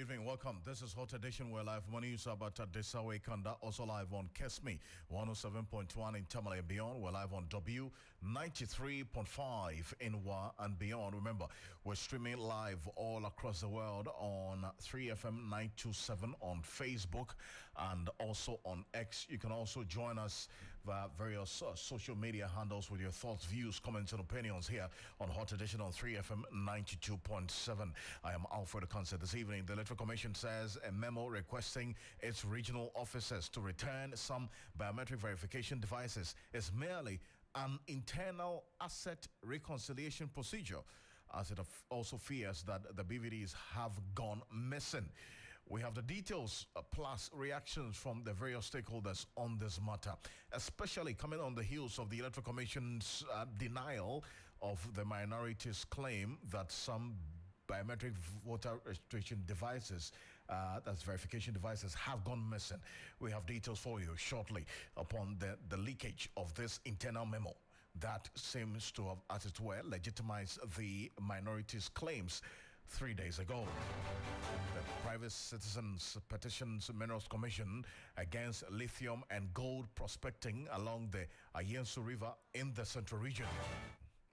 evening. Welcome. This is Hot Edition. We're live on news about Desawe Kanda, also live on Kesme 107.1 in Tamale and beyond. We're live on W 93.5 in Wa and beyond. Remember, we're streaming live all across the world on 3FM 927 on Facebook and also on X. You can also join us via various social media handles with your thoughts, views, comments, and opinions here on Hot Edition on 3FM 92.7. I am Alfred, Ocansey. This evening, the Electoral Commission says a memo requesting its regional officers to return some biometric verification devices is merely an internal asset reconciliation procedure, as it also fears that the BVDs have gone missing. We have the details plus reactions from the various stakeholders on this matter, especially coming on the heels of the Electoral Commission's denial of the minority's claim that some biometric voter registration devices, that's verification devices, have gone missing. We have details for you shortly upon the leakage of this internal memo that seems to have, as it were, legitimized the minority's claims 3 days ago. The Private Citizens Petitions Minerals Commission against lithium and gold prospecting along the Ocansey River in the Central Region.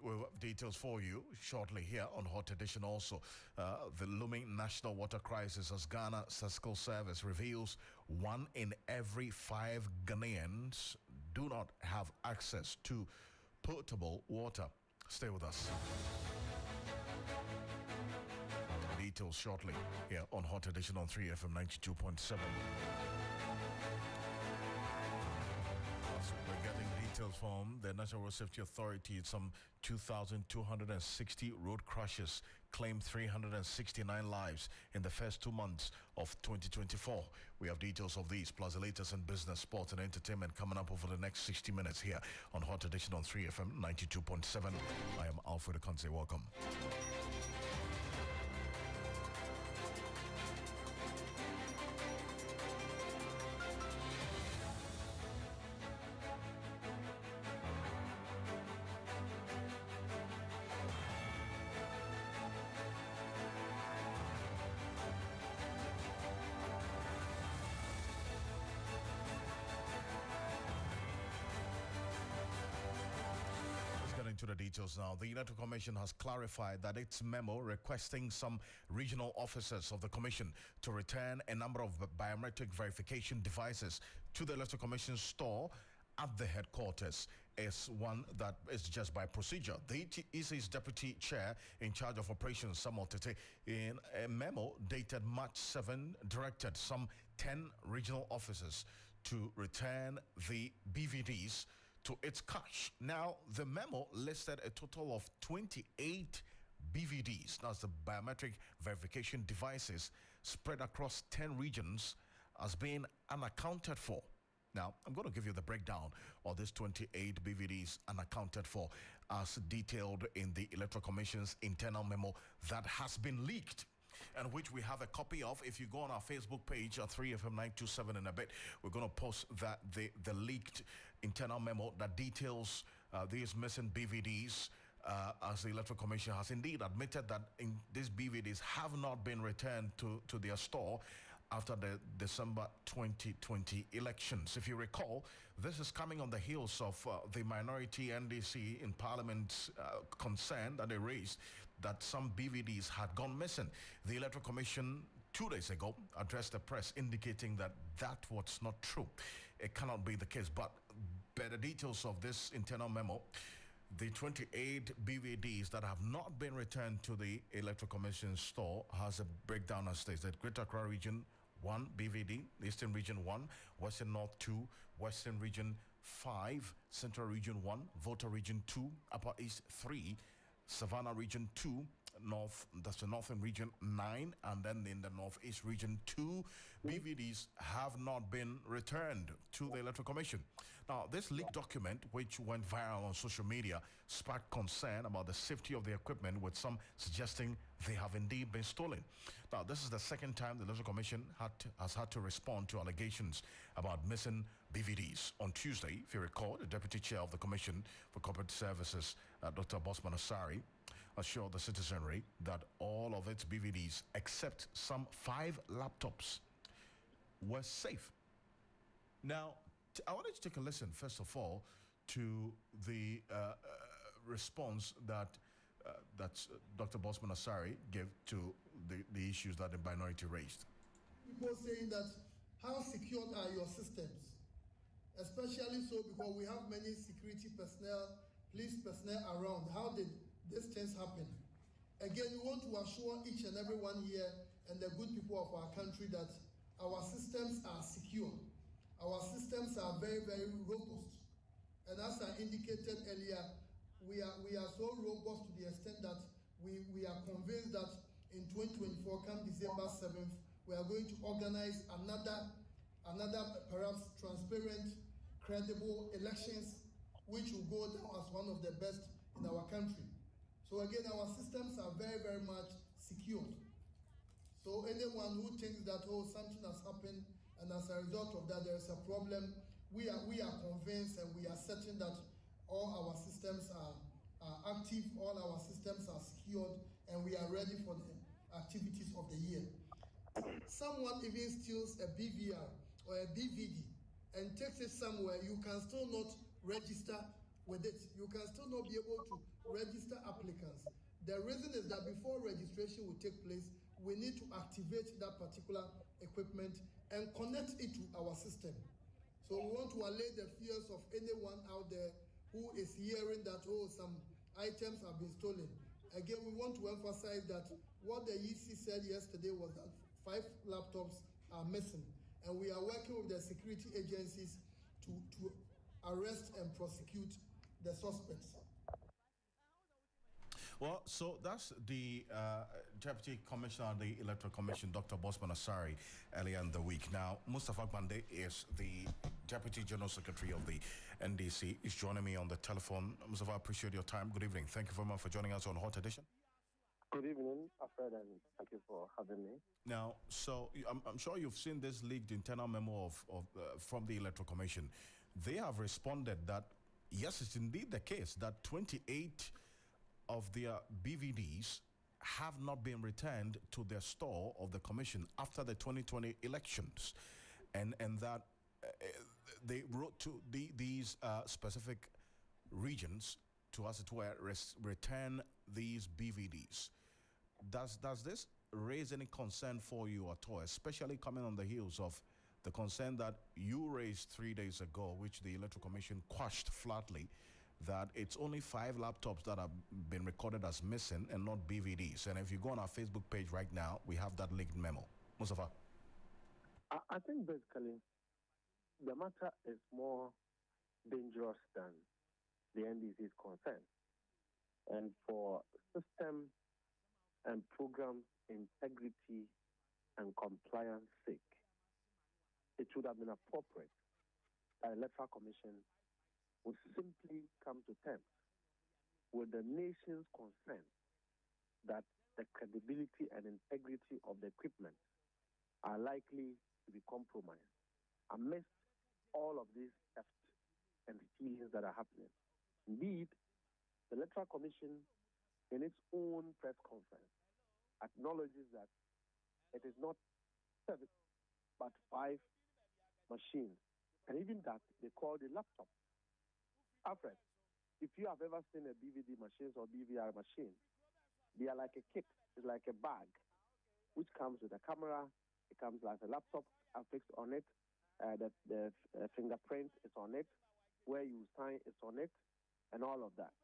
We'll have details for you shortly here on Hot Edition. Also, the looming national water crisis as Ghana Statistical Service reveals 1 in every 5 Ghanaians do not have access to potable water. Stay with us. Details shortly here on Hot Edition on 3FM 92.7. We're getting details from the National Road Safety Authority. Some 2,260 road crashes claimed 369 lives in the first 2 months of 2024. We have details of these, plus the latest in business, sports, and entertainment coming up over the next 60 minutes here on Hot Edition on 3FM 92.7. I am Alfred Ocansey. Welcome. To the details now. The Electoral Commission has clarified that its memo requesting some regional officers of the Commission to return a number of biometric verification devices to the Electoral Commission store at the headquarters is one that is just by procedure. The EC's deputy chair in charge of operations, Samuel Tete, in a memo dated March 7, directed some 10 regional officers to return the BVDs to its cache. Now, the memo listed a total of 28 BVDs, that's the biometric verification devices, spread across 10 regions as being unaccounted for. Now, I'm going to give you the breakdown of these 28 BVDs unaccounted for as detailed in the Electoral Commission's internal memo that has been leaked, and which we have a copy of. If you go on our Facebook page at 3FM 927 in a bit, we're going to post that the leaked internal memo that details these missing BVDs, as the Electoral Commission has indeed admitted that these BVDs have not been returned to their store after the December 2020 elections. If you recall, this is coming on the heels of the minority NDC in Parliament's concern that they raised that some BVDs had gone missing. The Electoral Commission 2 days ago addressed the press indicating that that was not true. It cannot be the case, but better details of this internal memo. The 28 BVDs that have not been returned to the Electoral Commission store has a breakdown as states that Greater Accra Region 1 BVD, Eastern Region 1, Western North 2, Western Region 5, Central Region 1, Volta Region 2, Upper East 3, Savannah Region 2, North, that's the Northern Region 9, and then in the Northeast Region 2, BVDs have not been returned to the Electoral Commission. Now, this leaked document, which went viral on social media, sparked concern about the safety of the equipment, with some suggesting they have indeed been stolen. Now, this is the second time the Electoral Commission has had to respond to allegations about missing BVDs. On Tuesday, if you recall, the Deputy Chair of the Commission for Corporate Services, Dr. Bosman Asari, assured the citizenry that all of its BVDs, except some 5 laptops, were safe. Now, I wanted to take a listen, first of all, to the response that Dr. Bosman Asari gave to the issues that the minority raised. People saying that how secured are your systems? Especially so because we have many security personnel, police personnel around. How did these things happen? Again, we want to assure each and every one here and the good people of our country that our systems are secure. Our systems are very, very robust. And as I indicated earlier, we are so robust to the extent that we are convinced that in 2024, come December 7th, we are going to organize another perhaps transparent, credible elections, which will go down as one of the best in our country. So again, our systems are very, very much secured. So anyone who thinks that, oh, something has happened and as a result of that there is a problem, we are convinced and we are certain that all our systems are active, all our systems are secured, and we are ready for the activities of the year. Someone even steals a BVR or a BVD and takes it somewhere, you can still not register with it. You can still not be able to register applicants. The reason is that before registration will take place, we need to activate that particular equipment and connect it to our system. So we want to allay the fears of anyone out there who is hearing that, oh, some items have been stolen. Again, we want to emphasize that what the EC said yesterday was that 5 laptops are missing. And we are working with the security agencies to arrest and prosecute the suspects. Well, so that's the Deputy Commissioner of the Electoral Commission, Dr. Bosman Asari, earlier in the week. Now, Mustafa Bande is the Deputy General Secretary of the NDC. He's joining me on the telephone. Mustafa, I appreciate your time. Good evening. Thank you very much for joining us on Hot Edition. Good evening, Alfred, and thank you for having me. Now, so I'm sure you've seen this leaked internal memo from the Electoral Commission. They have responded that, yes, it's indeed the case that 28 of their BVDs have not been returned to their store of the commission after the 2020 elections, and that they wrote to these specific regions to, as it were, return these BVDs. Does this raise any concern for you at all, especially coming on the heels of the concern that you raised 3 days ago, which the Electoral Commission quashed flatly, that it's only 5 laptops that have been recorded as missing and not BVDs? And if you go on our Facebook page right now, we have that linked memo. Mustafa? I think basically the matter is more dangerous than the NDC's concern. And for system and program integrity and compliance sake, it should have been appropriate that the Electoral Commission would simply come to terms with the nation's concern that the credibility and integrity of the equipment are likely to be compromised amidst all of these thefts and stealings that are happening. Indeed, the Electoral Commission, in its own press conference, acknowledges that it is not 7 but 5 machines, and even that they call the laptop. Alfred, if you have ever seen a BVD machine or BVR machine, they are like a kit. It's like a bag, which comes with a camera. It comes like a laptop affixed on it. The fingerprint is on it. Where you sign is on it, and all of that.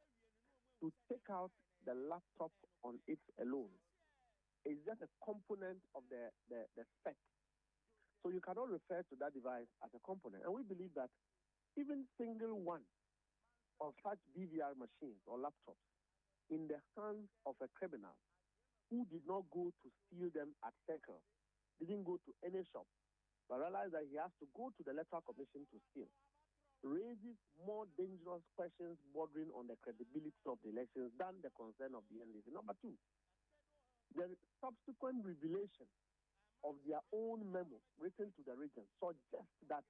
To take out the laptop on its alone is just a component of the spec. So you cannot refer to that device as a component. And we believe that even single one of such BVR machines or laptops in the hands of a criminal who did not go to steal them at Circle, didn't go to any shop, but realized that he has to go to the Electoral Commission to steal, raises more dangerous questions bordering on the credibility of the elections than the concern of the NDC. Number 2, the subsequent revelation of their own memo written to the region suggests that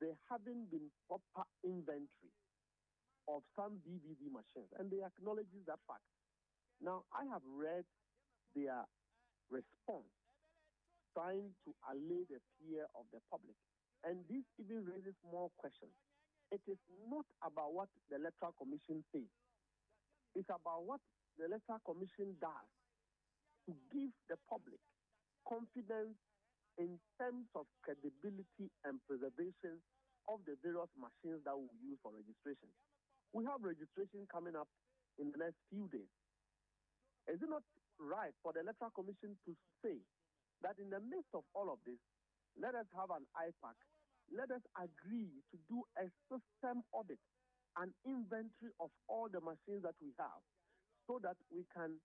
there haven't been proper inventory of some DVD machines, and they acknowledge that fact. Now, I have read their response, trying to allay the fear of the public. And this even raises more questions. It is not about what the Electoral Commission says. It's about what the Electoral Commission does to give the public confidence in terms of credibility and preservation of the various machines that we use for registration. We have registration coming up in the next few days. Is it not right for the Electoral Commission to say that in the midst of all of this, let us have an IPAC, let us agree to do a system audit, an inventory of all the machines that we have, so that we can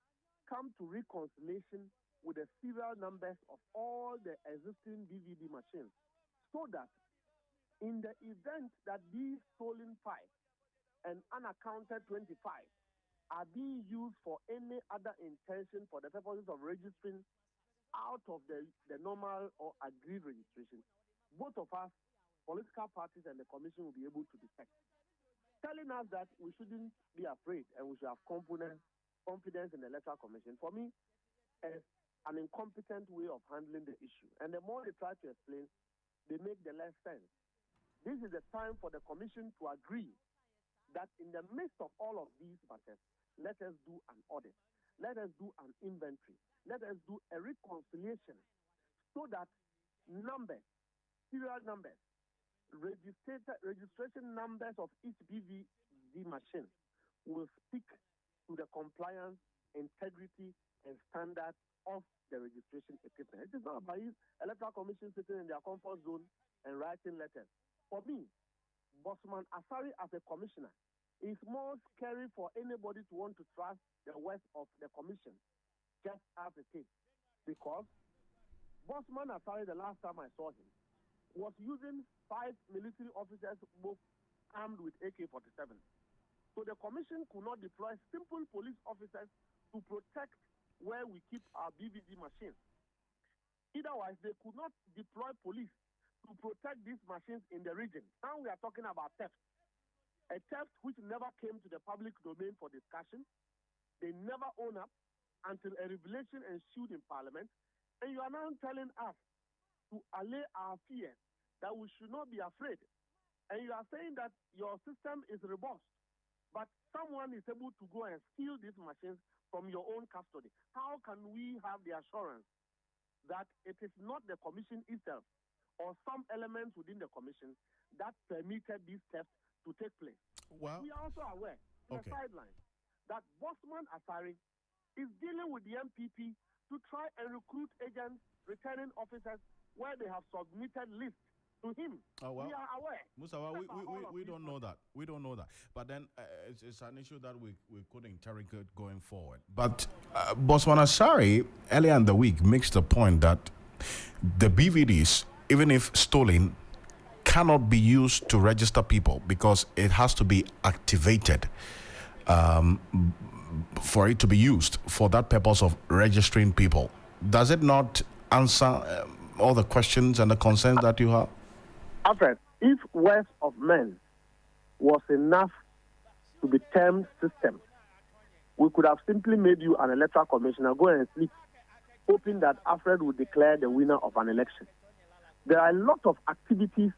come to reconciliation with the serial numbers of all the existing DVD machines, so that in the event that these stolen 5 and unaccounted 25 are being used for any other intention for the purposes of registering out of the normal or agreed registration, both of us, political parties and the commission, will be able to detect, telling us that we shouldn't be afraid and we should have confidence in the Electoral Commission. For me, it's an incompetent way of handling the issue. And the more they try to explain, they make the less sense. This is the time for the commission to agree that in the midst of all of these matters, let us do an audit. Let us do an inventory. Let us do a reconciliation so that numbers, serial numbers, registration numbers of each BVD machine will speak to the compliance, integrity, and standards of the registration equipment. It is not about Electoral Commission sitting in their comfort zone and writing letters. For me, Bosman Asari as a commissioner is more scary for anybody to want to trust the work of the commission, just as it is. Because Bosman Asari, the last time I saw him, was using 5 military officers, both armed with AK-47. So the commission could not deploy simple police officers to protect where we keep our BVD machines. Otherwise, they could not deploy police to protect these machines in the region. Now we are talking about theft. A theft which never came to the public domain for discussion. They never own up until a revelation ensued in Parliament. And you are now telling us to allay our fear that we should not be afraid. And you are saying that your system is robust, but someone is able to go and steal these machines from your own custody. How can we have the assurance that it is not the commission itself or some elements within the commission that permitted these thefts to take place? Well, we are also aware, on the sideline, that Bosman Asari is dealing with the MPP to try and recruit agents, returning officers, where they have submitted lists to him. Oh, well, we are aware. Musawa, we don't know that. We don't know that. But then it's an issue that we could interrogate going forward. But Bosman Asari, earlier in the week, makes the point that the BVDs, even if stolen, cannot be used to register people because it has to be activated for it to be used for that purpose of registering people. Does it not answer all the questions and the concerns that you have? Alfred, if words of men was enough to be termed system, we could have simply made you an electoral commissioner, go and sleep, hoping that Alfred would declare the winner of an election. There are a lot of activities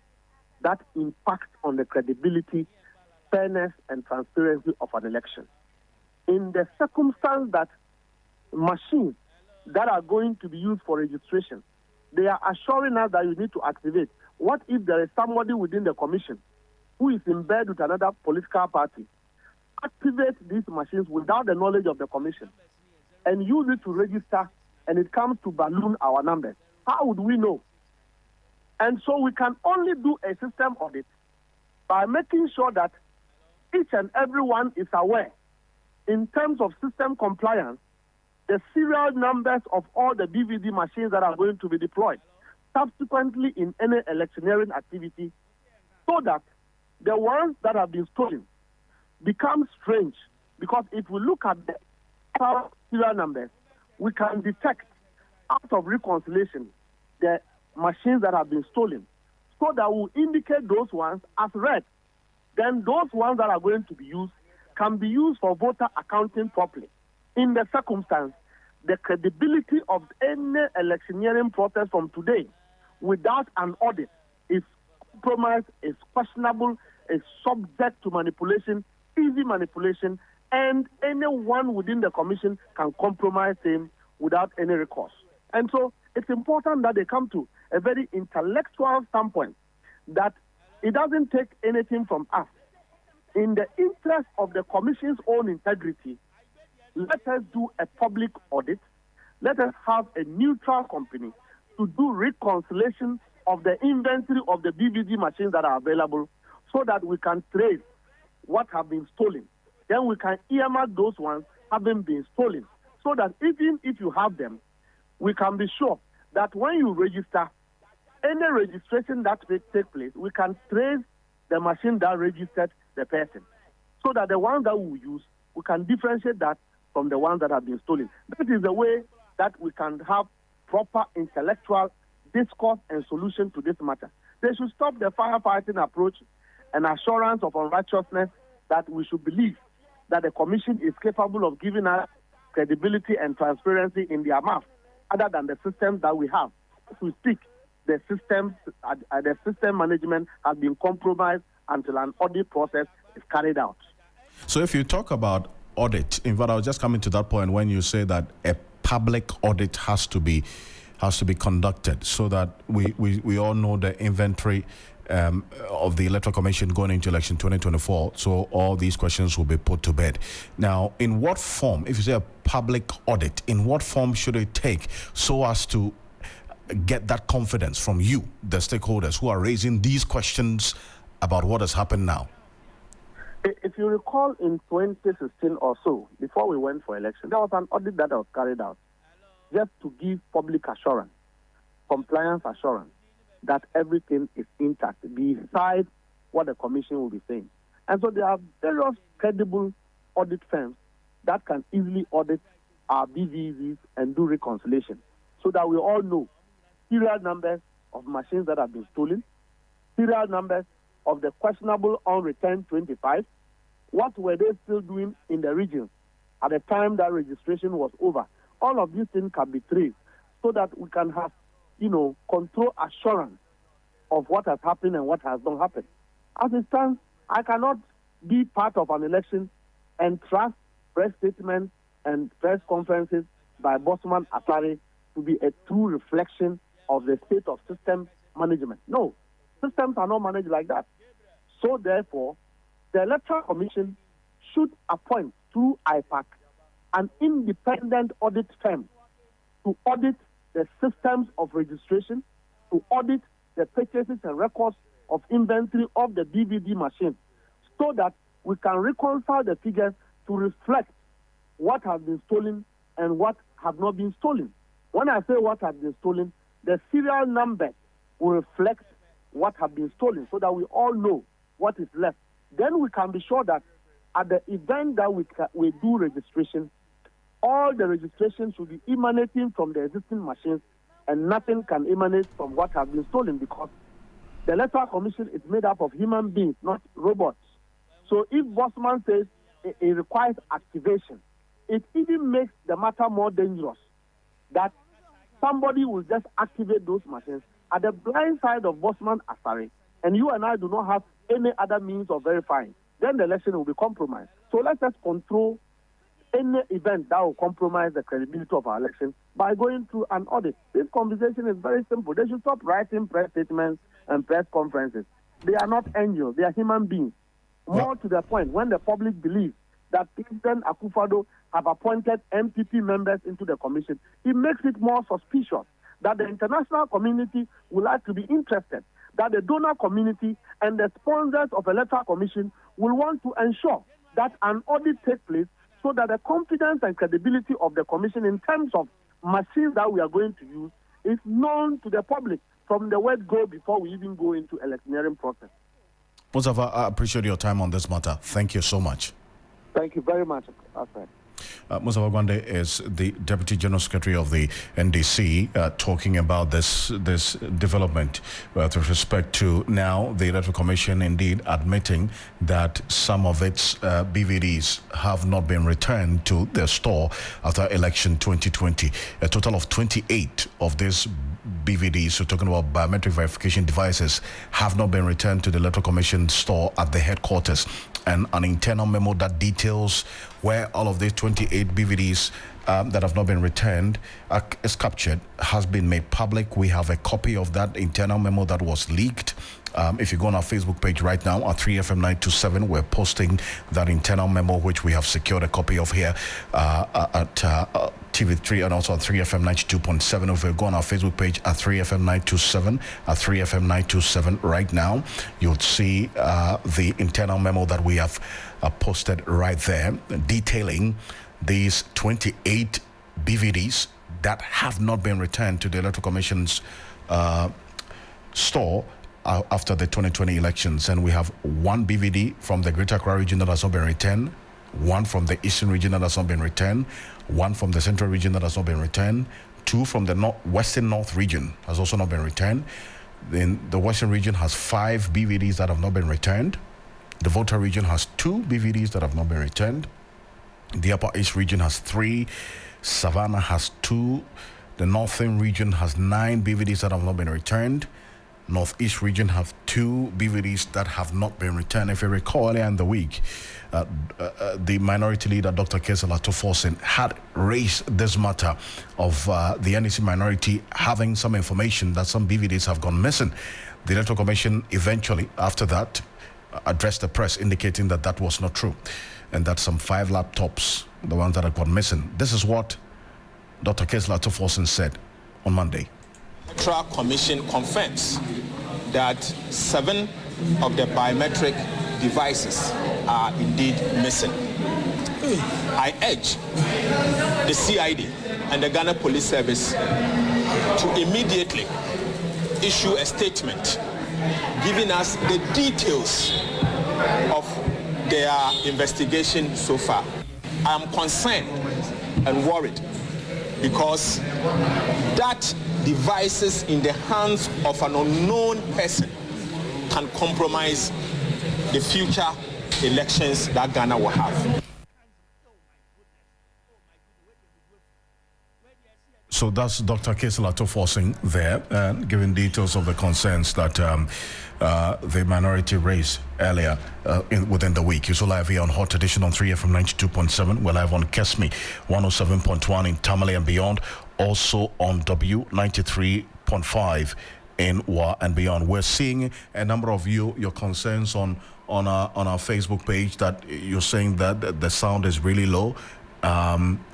that impact on the credibility, fairness, and transparency of an election. In the circumstance that machines that are going to be used for registration, they are assuring us that you need to activate. What if there is somebody within the commission who is in bed with another political party, activate these machines without the knowledge of the commission, and use it to register, and it comes to balloon our numbers? How would we know? And so we can only do a system audit by making sure that each and everyone is aware, in terms of system compliance, the serial numbers of all the DVD machines that are going to be deployed subsequently in any electioneering activity, so that the ones that have been stolen become strange. Because if we look at the serial numbers, we can detect out of reconciliation the machines that have been stolen, so that will indicate those ones as red. Then those ones that are going to be used can be used for voter accounting properly. in the circumstance, the credibility of any electioneering process from today without an audit is compromised, is questionable, is subject to manipulation, easy manipulation, and anyone within the commission can compromise him without any recourse. And so it's important that they come to a very intellectual standpoint that it doesn't take anything from us. In the interest of the commission's own integrity, let us do a public audit. Let us have a neutral company to do reconciliation of the inventory of the BVG machines that are available so that we can trace what have been stolen. Then we can earmark those ones having been stolen so that even if you have them, we can be sure that when you register, any registration that take place, we can trace the machine that registered the person so that the ones that we use, we can differentiate that from the ones that have been stolen. That is the way that we can have proper intellectual discourse and solution to this matter. They should stop the firefighting approach and assurance of unrighteousness that we should believe that the commission is capable of giving us credibility and transparency in their mouth, other than the systems that we have. As we speak, the system management has been compromised until an audit process is carried out. So if you talk about audit, in fact, I was just coming to that point when you say that a public audit has to be conducted so that we all know the inventory of the Electoral Commission going into election 2024, so all these questions will be put to bed. Now, in what form, if you say a public audit, in what form should it take so as to get that confidence from you, the stakeholders who are raising these questions about what has happened now? If you recall, in 2016 or so, before we went for election, there was an audit that was carried out just to give public assurance, compliance assurance, that everything is intact, besides what the commission will be saying. And so there are various credible audit firms that can easily audit our BVVs and do reconciliation so that we all know serial numbers of machines that have been stolen, serial numbers of the questionable unreturned 25, what were they still doing in the regions at the time that registration was over. All of these things can be traced so that we can have, control assurance of what has happened and what has not happened. As it stands, I cannot be part of an election and trust press statements and press conferences by Bossman Atari to be a true reflection of the state of system management. No, systems are not managed like that. So therefore, the Electoral Commission should appoint through IPAC an independent audit firm to audit the systems of registration, to audit the purchases and records of inventory of the DVD machine, so that we can reconcile the figures to reflect what has been stolen and what have not been stolen. When I say what has been stolen, the serial number will reflect what have been stolen so that we all know what is left. Then we can be sure that at the event that we do registration, all the registrations should be emanating from the existing machines and nothing can emanate from what has been stolen, because the Electoral Commission is made up of human beings, not robots. So if Bossman says it requires activation, it even makes the matter more dangerous that somebody will just activate those machines at the blind side of Bossman Asari, and you and I do not have any other means of verifying. Then the election will be compromised. So let's just control any event that will compromise the credibility of our election by going through an audit. This conversation is very simple. They should stop writing press statements and press conferences. They are not angels. They are human beings. More to the point, when the public believes that President Akufo-Addo have appointed MPP members into the commission, it makes it more suspicious that the international community would like to be interested, that the donor community and the sponsors of Electoral Commission will want to ensure that an audit takes place so that the confidence and credibility of the commission in terms of machines that we are going to use is known to the public from the word go before we even go into electioneering process. Mustafa, I appreciate your time on this matter. Thank you so much. Thank you very much, Alfred. Mustafa Gwande is the Deputy General Secretary of the NDC, talking about this development with respect to now the Electoral Commission indeed admitting that some of its BVDs have not been returned to their store after election 2020. A total of 28 of these BVDs, we're talking about biometric verification devices, have not been returned to the Electoral Commission store at the headquarters. And an internal memo that details where all of these 28 BVDs that have not been returned is captured has been made public. We have a copy of that internal memo that was leaked. If you go on our Facebook page right now at 3FM927, we're posting that internal memo, which we have secured a copy of here at TV3 and also on 3FM 92.7. If you go on our Facebook page at 3FM 927, at 3FM 927 right now, you'll see the internal memo that we have posted right there, detailing these 28 BVDs that have not been returned to the Electoral Commission's store after the 2020 elections. And we have one BVD from the Greater Accra region that has not been returned, one from the Eastern region that has not been returned, one from the Central region that has not been returned, two from the Western North region has also not been returned. Then the Western region has 5 BVDs that have not been returned. The Volta region has 2 BVDs that have not been returned. The Upper East region has 3. Savannah has 2. The Northern region has 9 BVDs that have not been returned. Northeast region have 2 BVDs that have not been returned. If you recall, earlier in the week, the minority leader, Dr. Kesela Toforsin, had raised this matter of the NDC minority having some information that some BVDs have gone missing. The Electoral Commission eventually, after that, addressed the press indicating that that was not true and that some 5 laptops, the ones that had gone missing. This is what Dr. Kesela Toforsin said on Monday. Electoral Commission confirms that 7 of the biometric devices are indeed missing. I urge the CID and the Ghana Police Service to immediately issue a statement giving us the details of their investigation so far. I am concerned and worried because that devices in the hands of an unknown person can compromise the future elections that Ghana will have. So that's Dr. Kesela Toforsin there, giving details of the concerns that the minority raised earlier within the week. You're so live here on Hot Edition on 3FM 92.7. We're live on Kesmi 107.1 in Tamale and beyond. Also on W93.5 in Wa and beyond. We're seeing a number of your concerns on our Facebook page that you're saying that the sound is really low.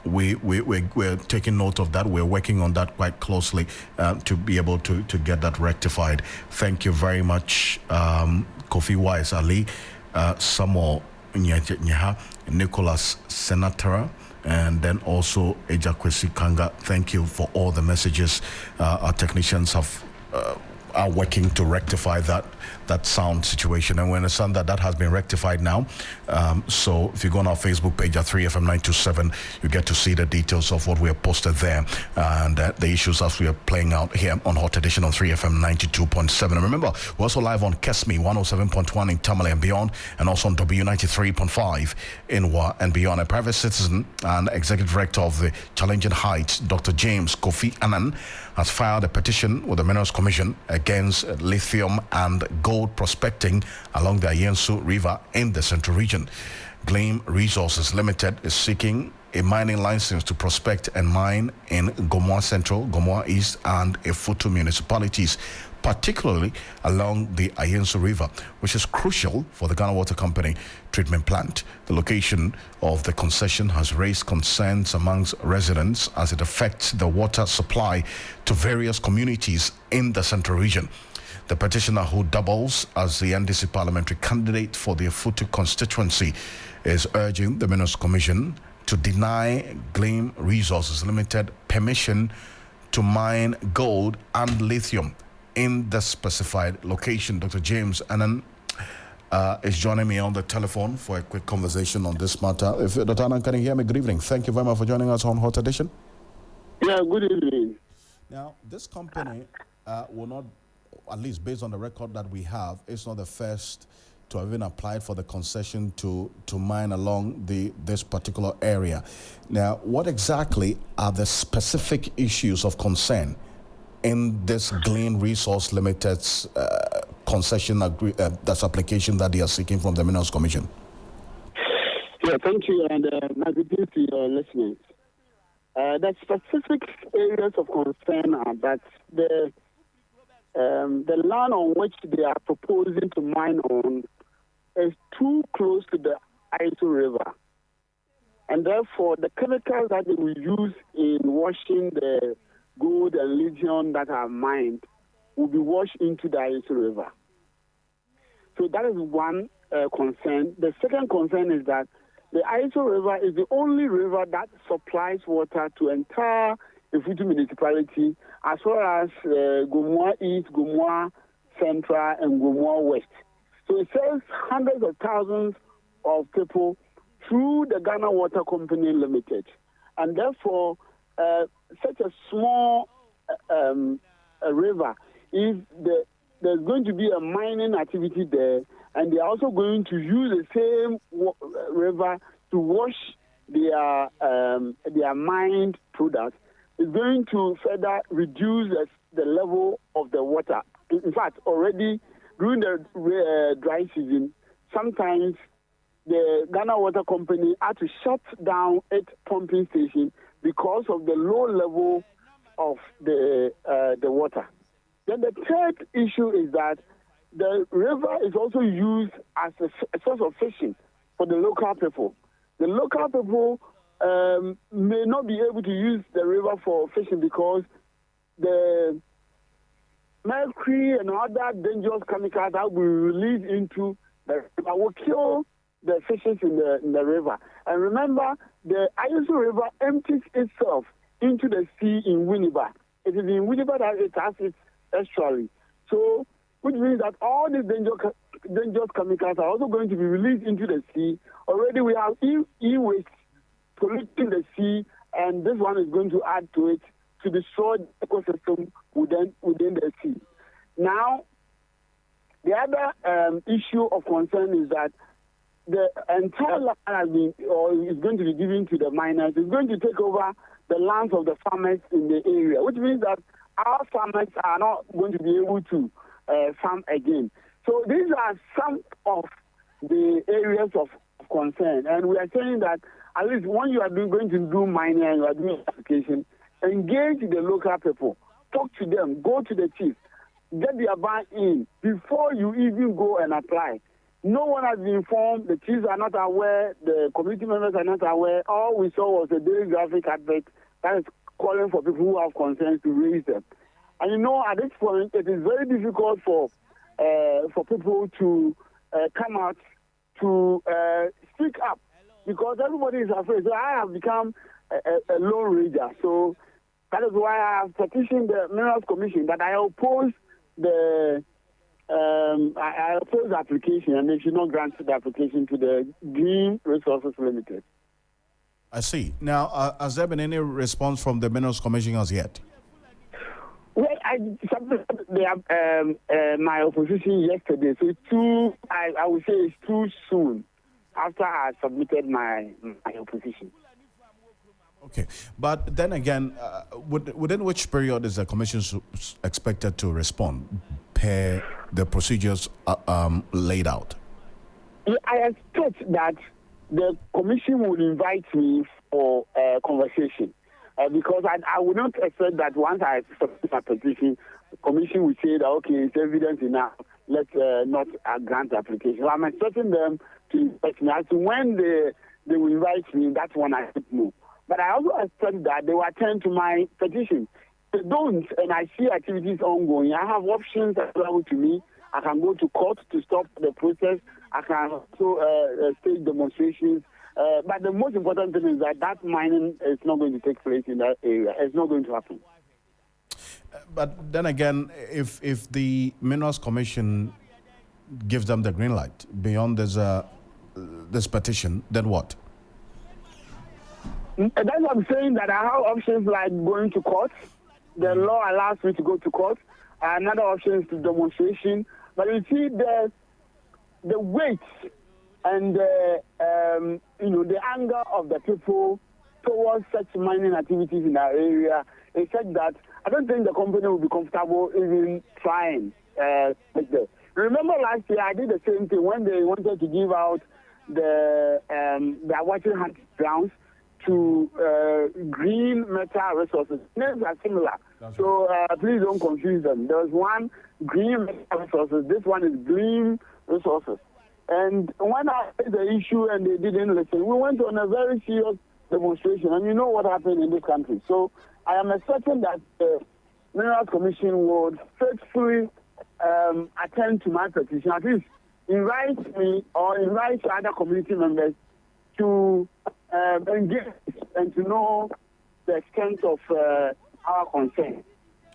We're taking note of that. We're working on that quite closely to be able to get that rectified. Thank you very much, Kofi Wise Ali, Samuel Nyaha, Nicholas Senatara, and then also Ejakwesi Kanga. Thank you for all the messages. Our technicians are working to rectify that sound situation, and we understand that has been rectified now. So if you go on our Facebook page at 3FM927, you get to see the details of what we have posted there and the issues as we are playing out here on Hot Edition on 3FM 92.7. And remember, we're also live on Kesmi 107.1 in Tamale and beyond, and also on W93.5 in Wa and beyond. A private citizen and executive director of the Challenging Heights, Dr. James Kofi Annan, has filed a petition with the Minerals Commission against lithium and gold prospecting along the Ocansey River in the Central Region. Gleam Resources Limited is seeking a mining license to prospect and mine in Gomoa Central, Gomoa East, and Efutu municipalities, particularly along the Ocansey River, which is crucial for the Ghana Water Company treatment plant. The location of the concession has raised concerns amongst residents as it affects the water supply to various communities in the Central Region. The petitioner, who doubles as the NDC parliamentary candidate for the Efutu constituency, is urging the Minerals Commission to deny Gleam Resources Limited permission to mine gold and lithium in the specified location. Dr. James Annan is joining me on the telephone for a quick conversation on this matter. If Dr. Annan, can you hear me? Good evening. Thank you very much for joining us on Hot Edition. Yeah, good evening. Now, this company will not, at least based on the record that we have, it's not the first to have even applied for the concession to mine along this particular area. Now, what exactly are the specific issues of concern in this Glean Resource Limited's concession that's application that they are seeking from the Minerals Commission? Yeah, thank you, and my greetings to your listeners. The specific areas of concern are that the land on which they are proposing to mine on is too close to the Iso River, and therefore the chemicals that they will use in washing the gold and lithium that are mined will be washed into the Iso River. So that is one concern. The second concern is that the Iso River is the only river that supplies water to entire Efutu municipality, as well as Gomoa East, Gomoa Central, and Gomoa West. So it serves hundreds of thousands of people through the Ghana Water Company Limited. And therefore, such a small a river, if there's going to be a mining activity there, and they are also going to use the same river to wash their mined products, it's going to further reduce the level of the water. In fact, already during the dry season, sometimes the Ghana Water Company had to shut down its pumping station because of the low level of the water. Then the third issue is that the river is also used as a source of fishing for the local people. The local people may not be able to use the river for fishing because the mercury and other dangerous chemicals that will be released into the river will kill the fishes in the river. And remember, the Iso River empties itself into the sea in Winneba. It is in Winneba that it has its estuary. So, which means that all these dangerous chemicals are also going to be released into the sea. Already we have e-waste polluting the sea, and this one is going to add to it to destroy the ecosystem within the sea. Now, the other issue of concern is that the entire land has been, or is going to be given to the miners. It's going to take over the lands of the farmers in the area, which means that our farmers are not going to be able to farm again. So these are some of the areas of concern, and we are saying that at least when you are going to do mining and you are doing application, engage the local people, talk to them, go to the chief, get their buy-in before you even go and apply. No one has been informed, the chiefs are not aware, the community members are not aware. All we saw was a daily graphic advert that is calling for people who have concerns to raise them. And you know, at this point, it is very difficult for people to come out to speak up because everybody is afraid. So I have become a lone ranger. So that is why I have petitioned the Minerals Commission that I oppose I oppose the application, and they should not grant the application to the Green Resources Limited. I see. Now, has there been any response from the Minerals Commission as yet? Well, I submitted my opposition yesterday, so it's too. I would say it's too soon after I submitted my opposition. Okay, but then again, within which period is the commission expected to respond per the procedures laid out? I expect that the commission will invite me for a conversation because I would not expect that once I submit my petition, the commission will say that, okay, it's evidence enough, let's not grant the application. So I'm expecting them to invite me. As to when they will invite me, that's when I should know. But I also expect that they will attend to my petition. If they don't, and I see activities ongoing, I have options available to me. I can go to court to stop the process. I can also stage demonstrations. But the most important thing is that mining is not going to take place in that area. It's not going to happen. But then again, if the Minerals Commission gives them the green light beyond this petition, then what? That's what I'm saying, that I have options like going to court. The law allows me to go to court. Another option is to demonstration. But you see, the weight and the anger of the people towards such mining activities in our area is such that I don't think the company will be comfortable even trying. Remember last year I did the same thing when they wanted to give out the watching hand grounds to green metal resources. Names are similar. So please don't confuse them. There's one green metal resources. This one is green resources. And when I raised the issue and they didn't listen, we went on a very serious demonstration. And you know what happened in this country. So I am expecting that the Minerals Commission would faithfully attend to my petition. At least invite me or invite other community members to engage and to know the extent of our concern.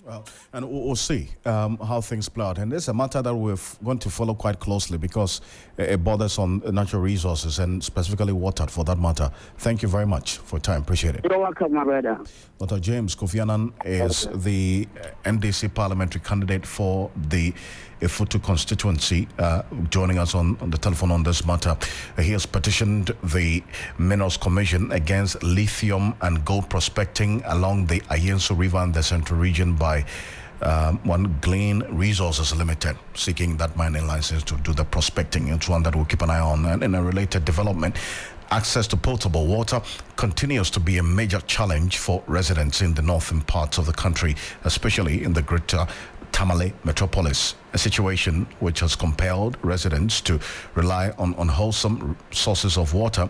Well, and we'll see how things play out. And this is a matter that we're going to follow quite closely because it borders on natural resources and specifically water for that matter. Thank you very much for your time. Appreciate it. You're welcome, my brother. Dr. James Kofi Annan is the NDC parliamentary candidate for the Ifutu constituency, joining us on the telephone on this matter. He has petitioned the Minerals Commission against lithium and gold prospecting along the Ocansey River and the Central Region by one Glean Resources Limited, seeking that mining license to do the prospecting. It's one that we'll keep an eye on. And in a related development, access to potable water continues to be a major challenge for residents in the northern parts of the country, especially in the greater Tamale metropolis, a situation which has compelled residents to rely on unwholesome sources of water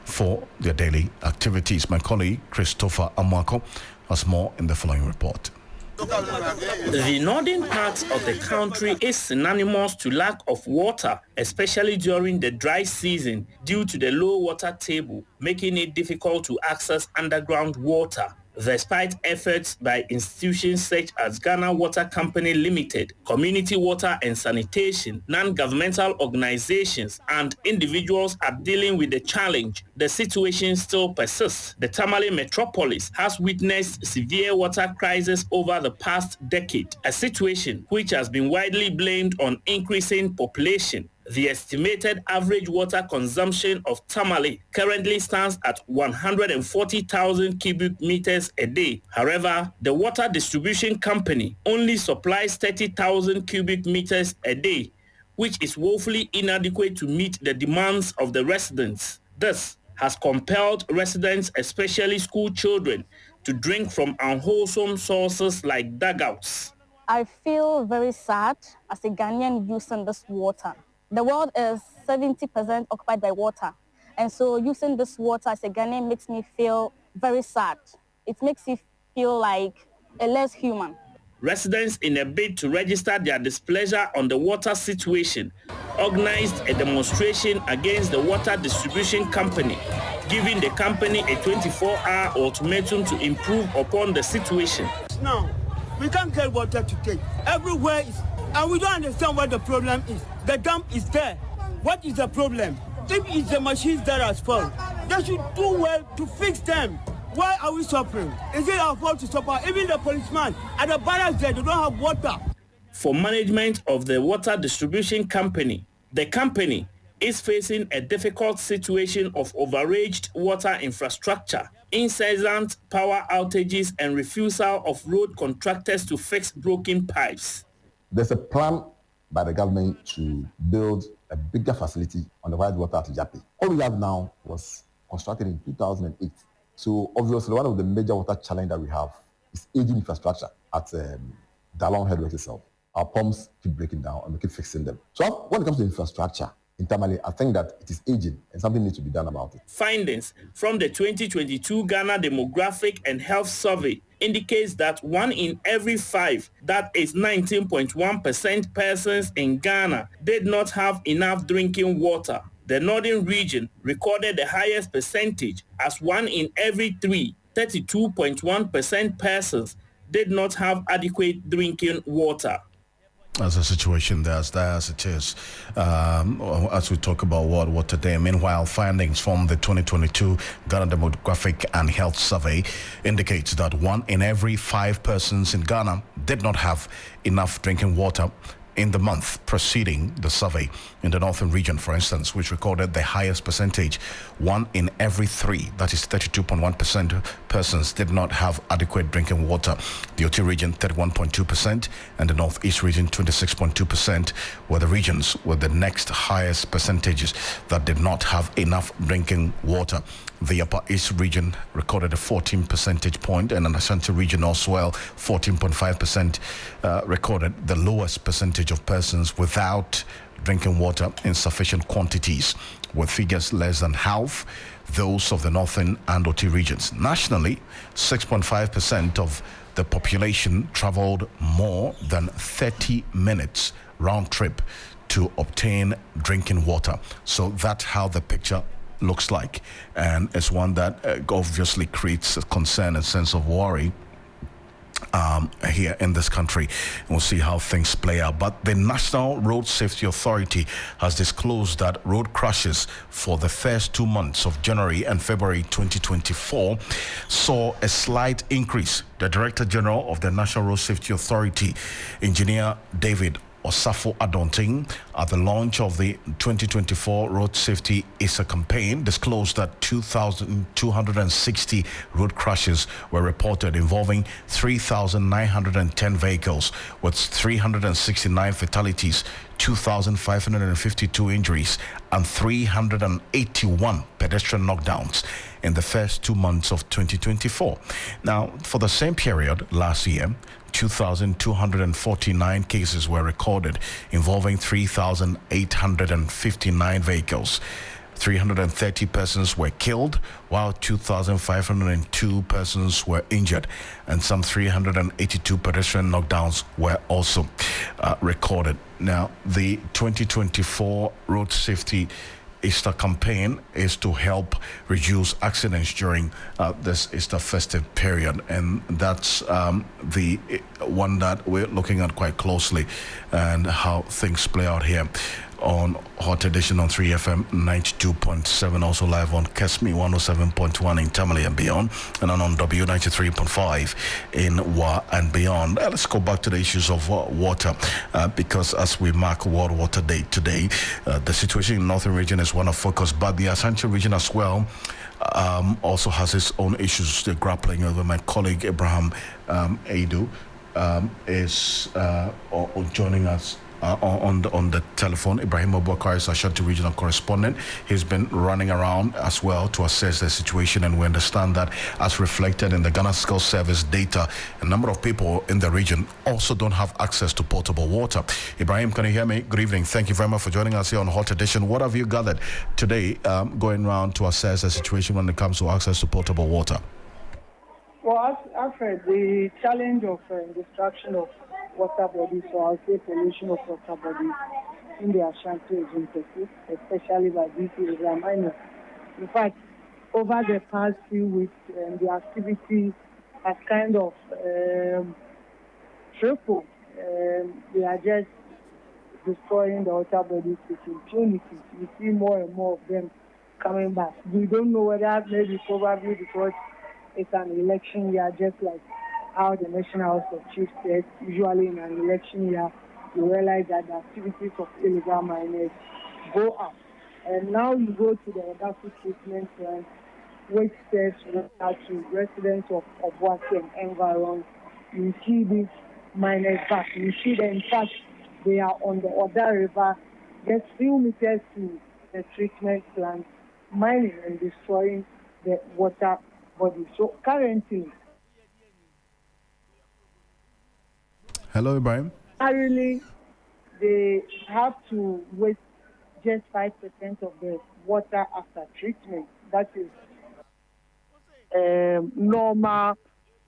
for their daily activities. My colleague Christopher Amwako has more in the following report. The northern part of the country is synonymous to lack of water, especially during the dry season due to the low water table, making it difficult to access underground water. Despite efforts by institutions such as Ghana Water Company Limited, Community Water and Sanitation, non-governmental organizations, and individuals are dealing with the challenge, the situation still persists. The Tamale metropolis has witnessed severe water crisis over the past decade, a situation which has been widely blamed on increasing population. The estimated average water consumption of Tamale currently stands at 140,000 cubic meters a day. However, the water distribution company only supplies 30,000 cubic meters a day, which is woefully inadequate to meet the demands of the residents. This has compelled residents, especially school children, to drink from unwholesome sources like dugouts. I feel very sad as a Ghanaian using this water. The world is 70% occupied by water. And so using this water as a Ghanaian makes me feel very sad. It makes me feel like a less human. Residents, in a bid to register their displeasure on the water situation, organized a demonstration against the water distribution company, giving the company a 24-hour ultimatum to improve upon the situation. Now, we can't get water to take. Everywhere is, and we don't understand what the problem is. The dam is there. What is the problem? If it's the machines that are spoiled, they should do well to fix them. Why are we suffering? Is it our fault to suffer? Even the policeman at the barracks there, they don't have water. For management of the water distribution company, the company is facing a difficult situation of overaged water infrastructure, incessant power outages, and refusal of road contractors to fix broken pipes. There's a plan by the government to build a bigger facility on the White Water at Japi. All we have now was constructed in 2008. So obviously one of the major water challenges that we have is aging infrastructure at Dalong Headworks itself. Our pumps keep breaking down and we keep fixing them. So when it comes to infrastructure in Tamale, I think that it is aging and something needs to be done about it. Findings from the 2022 Ghana Demographic and Health Survey indicates that 1 in every 5, that is 19.1% persons in Ghana, did not have enough drinking water. The northern region recorded the highest percentage as 1 in every 3, 32.1% persons, did not have adequate drinking water. As a situation there, as it is, as we talk about World Water Day. Meanwhile, findings from the 2022 Ghana Demographic and Health Survey indicates that 1 in every 5 persons in Ghana did not have enough drinking water in the month preceding the survey. In the northern region, for instance, which recorded the highest percentage, 1 in every 3, that is 32.1% persons, did not have adequate drinking water. The OT region, 31.2%, and the northeast region, 26.2%, were the regions with the next highest percentages that did not have enough drinking water. The Upper East region recorded a 14 percentage point, and the Ashanti region as well, 14.5%, recorded the lowest percentage of persons without drinking water in sufficient quantities, with figures less than half those of the northern and OT regions. Nationally, 6.5% of the population traveled more than 30 minutes round trip to obtain drinking water. So that's how the picture looks like, and it's one that obviously creates a concern and sense of worry here in this country. We'll see how things play out. But the National Road Safety Authority has disclosed that road crashes for the first 2 months of January and February 2024 saw a slight increase. The Director General of the National Road Safety Authority, Engineer David Osafo Adonting, at the launch of the 2024 Road Safety ISA campaign, disclosed that 2,260 road crashes were reported involving 3,910 vehicles, with 369 fatalities, 2,552 injuries, and 381 pedestrian knockdowns in the first 2 months of 2024. Now, for the same period last year, 2,249 cases were recorded involving 3,859 vehicles. 330 persons were killed, while 2,502 persons were injured, and some 382 pedestrian knockdowns were also recorded. Now, the 2024 Road Safety Easter campaign is to help reduce accidents during this Easter festive period, and that's the one that we're looking at quite closely, and how things play out here on Hot Edition on 3FM 92.7, also live on Kesmi 107.1 in Tamale and beyond, and on W93.5 in Wa and beyond. Let's go back to the issues of water, because as we mark World Water Day today, the situation in the northern region is one of focus, but the Ashanti region as well also has its own issues they're grappling with. My colleague Abraham Aidu is joining us on the telephone. Ibrahim Abubakar is Ashanti regional correspondent. He's been running around as well to assess the situation, and we understand that, as reflected in the Ghana Skills Service data, a number of people in the region also don't have access to potable water. Ibrahim, can you hear me? Good evening. Thank you very much for joining us here on Hot Edition. What have you gathered today going around to assess the situation when it comes to access to potable water? Well, Alfred, the challenge of destruction of water bodies, so I'll say pollution of water bodies in the Ashanti region persists, especially by deep illegal miners. In fact, over the past few weeks, the activity has kind of tripled. They are just destroying the water bodies with impunity. We see more and more of them coming back. We don't know whether maybe probably because it's an election year, just like how the National House of Chiefs said, usually in an election year, you realize that the activities of illegal miners go up. And now you go to the Ocansey treatment plant, which serves water to residents of Obuasi and environs. You see these miners back. You see that, in fact, they are on the Oda River, just few meters to the treatment plant, mining and destroying the water body. So currently, hello, Ibrahim. currently they have to waste just 5% of the water after treatment. That is normal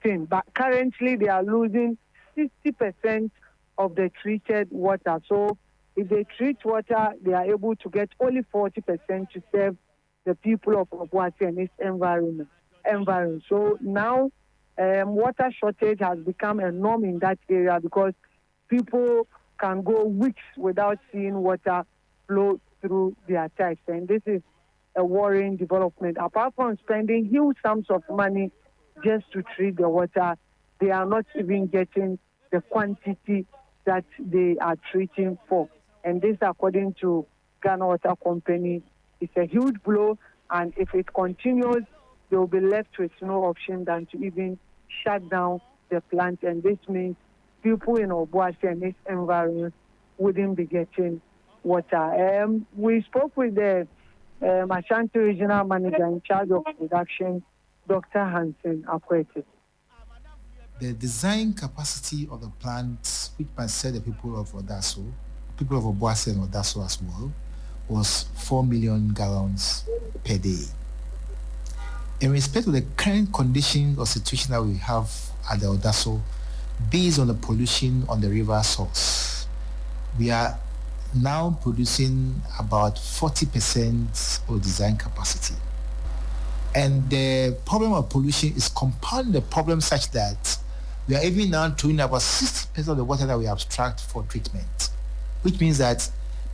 thing. But currently they are losing 60% of the treated water. So if they treat water, they are able to get only 40% to serve the people of Obuasi and its environment. So now water shortage has become a norm in that area because people can go weeks without seeing water flow through their taps. And this is a worrying development. Apart from spending huge sums of money just to treat the water, they are not even getting the quantity that they are treating for. And this, according to Ghana Water Company, is a huge blow. And if it continues, they will be left with no option than to even shut down the plant. And this means people in Obuasi and its environment wouldn't be getting water. We spoke with the Ashanti Regional Manager in charge of production, Dr. Hansen Akwete. The design capacity of the plant, which must serve the people of Odaso, people of Obuasi and Odaso as well, was 4 million gallons per day. In respect to the current condition or situation that we have at the Odaso, based on the pollution on the river source, we are now producing about 40% of design capacity. And the problem of pollution is compounding the problem such that we are even now throwing about 60% of the water that we abstract for treatment, which means that